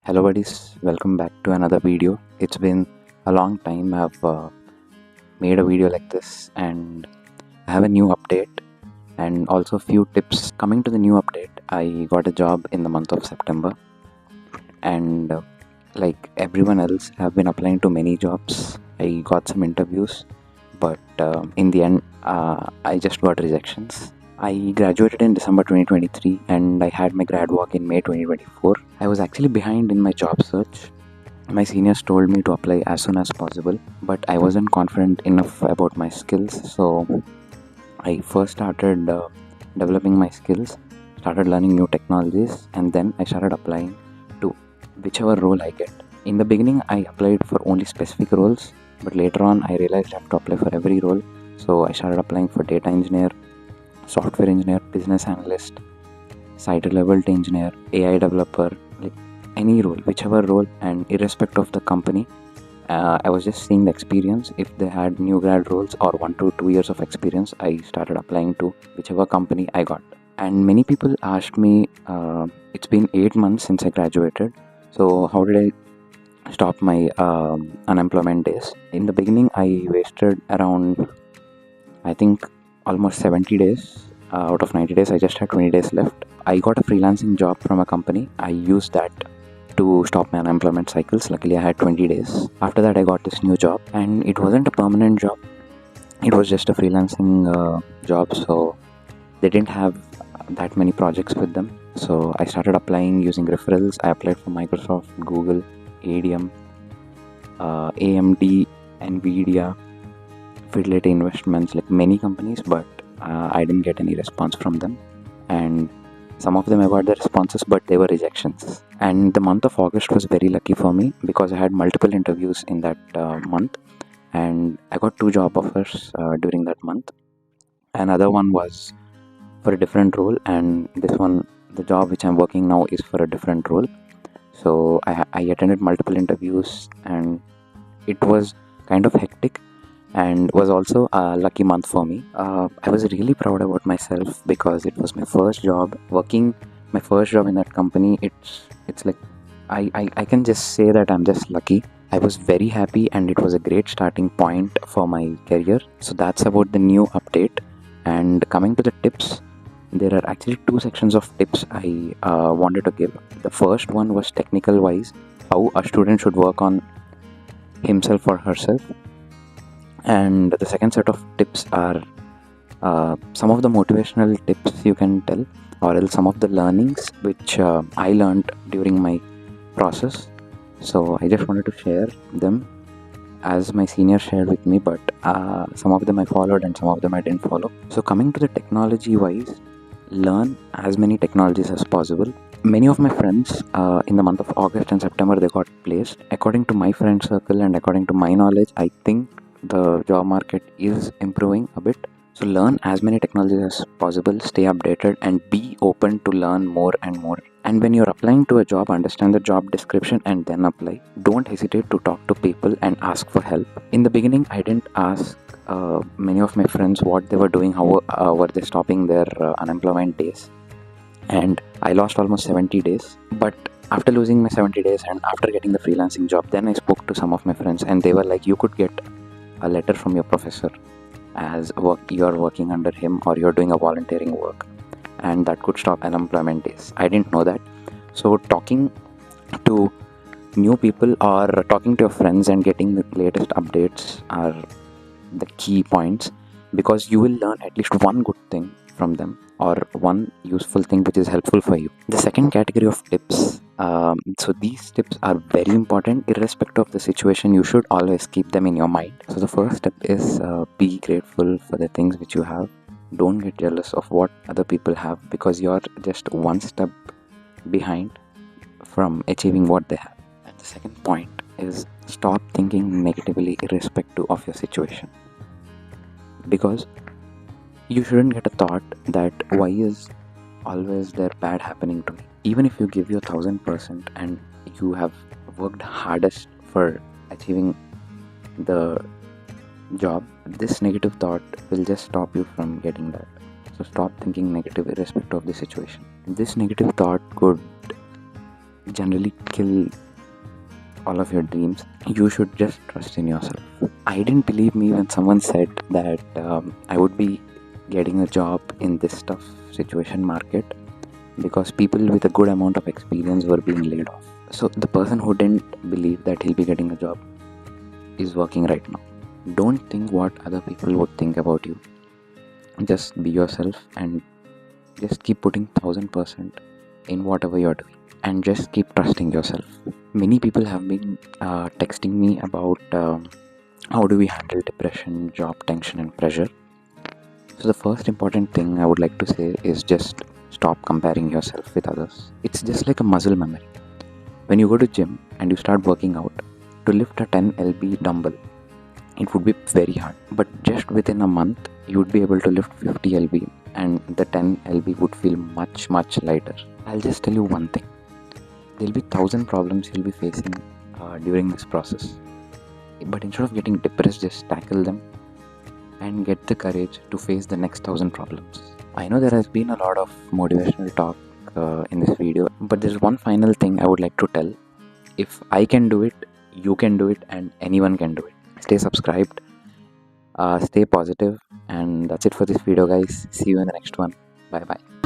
Hello buddies, welcome back to another video. It's been a long time I've made a video like this, and I have a new update and also few tips. Coming to the new update, I got a job in the month of September, and like everyone else, I've been applying to many jobs. I got some interviews, but in the end I just got rejections. I graduated in December 2023 and I had my grad walk in May 2024. I was actually behind in my job search. My seniors told me to apply as soon as possible, but I wasn't confident enough about my skills, so I first started developing my skills, started learning new technologies, and then I started applying to whichever role I get. In the beginning, I applied for only specific roles, but later on, I realized I have to apply for every role, so I started applying for data engineer, software engineer, business analyst, site reliability engineer, AI developer, like any role, whichever role, and irrespective of the company. I was just seeing the experience. If they had new grad roles or 1 to 2 years of experience, I started applying to whichever company I got. And many people asked me, it's been 8 months since I graduated, so how did I stop my unemployment days? In the beginning, I wasted around, I think, almost 70 days. Out of 90 days, I just had 20 days left. I got a freelancing job from a company. I used that to stop my unemployment cycles. Luckily, I had 20 days. After that, I got this new job, and it wasn't a permanent job. It was just a freelancing job, so they didn't have that many projects with them. So I started applying using referrals. I applied for Microsoft, Google, ADM, AMD, Nvidia, Fidelity Investments, like many companies, but I didn't get any response from them. And some of them I got the responses, but they were rejections. And the month of August was very lucky for me because I had multiple interviews in that month, and I got 2 job offers during that month. Another one was for a different role, and this one, the job which I'm working now, is for a different role. So I attended multiple interviews, and it was kind of hectic, and was also a lucky month for me. I was really proud about myself because it was my first job working, my first job in that company. It's like I can just say that I'm just lucky. I was very happy, and it was a great starting point for my career. So that's about the new update. And coming to the tips, there are actually 2 sections of tips I wanted to give. The first one was technical wise, how a student should work on himself or herself. And the second set of tips are some of the motivational tips you can tell, or else some of the learnings which I learned during my process. So I just wanted to share them as my senior shared with me, but some of them I followed and some of them I didn't follow. So coming to the technology wise, learn as many technologies as possible. Many of my friends in the month of August and September, they got placed. According to my friend circle and according to my knowledge, I think the job market is improving a bit. So learn as many technologies as possible, stay updated, and be open to learn more and more. And when you're applying to a job, understand the job description and then apply. Don't hesitate to talk to people and ask for help. In the beginning, I didn't ask many of my friends what they were doing, how were they stopping their unemployment days. And I lost almost 70 days. But after losing my 70 days and after getting the freelancing job, then I spoke to some of my friends, and they were like, you could get a letter from your professor as you're working under him, or you're doing a volunteering work, and that could stop unemployment days. I didn't know that. So talking to new people or talking to your friends and getting the latest updates are the key points, because you will learn at least one good thing from them or one useful thing which is helpful for you. The second category of tips, so these tips are very important irrespective of the situation. You should always keep them in your mind. So the first step is be grateful for the things which you have. Don't get jealous of what other people have, because you're just one step behind from achieving what they have. And the second point is stop thinking negatively irrespective of your situation, because you shouldn't get a thought that why is always there bad happening to me. Even if you give your 1000% and you have worked hardest for achieving the job, this negative thought will just stop you from getting that. So stop thinking negative irrespective of the situation. This negative thought could generally kill all of your dreams. You should just trust in yourself. I didn't believe me when someone said that I would be getting a job in this tough situation market, because people with a good amount of experience were being laid off. So the person who didn't believe that he'll be getting a job is working right now. Don't think what other people would think about you. Just be yourself and just keep putting 1000% in whatever you're doing, and just keep trusting yourself. Many people have been texting me about how do we handle depression, job tension, and pressure. So the first important thing I would like to say is just stop comparing yourself with others. It's just like a muscle memory. When you go to gym and you start working out, to lift a 10 lb dumbbell, it would be very hard. But just within a month, you would be able to lift 50 lb, and the 10 lb would feel much lighter. I'll just tell you one thing. There'll be 1000 problems you'll be facing during this process. But instead of getting depressed, just tackle them and get the courage to face the next 1000 problems. I know there has been a lot of motivational talk in this video, but there's one final thing I would like to tell. If I can do it, you can do it, and anyone can do it. Stay subscribed, stay positive, and that's it for this video, guys. See you in the next one. Bye bye.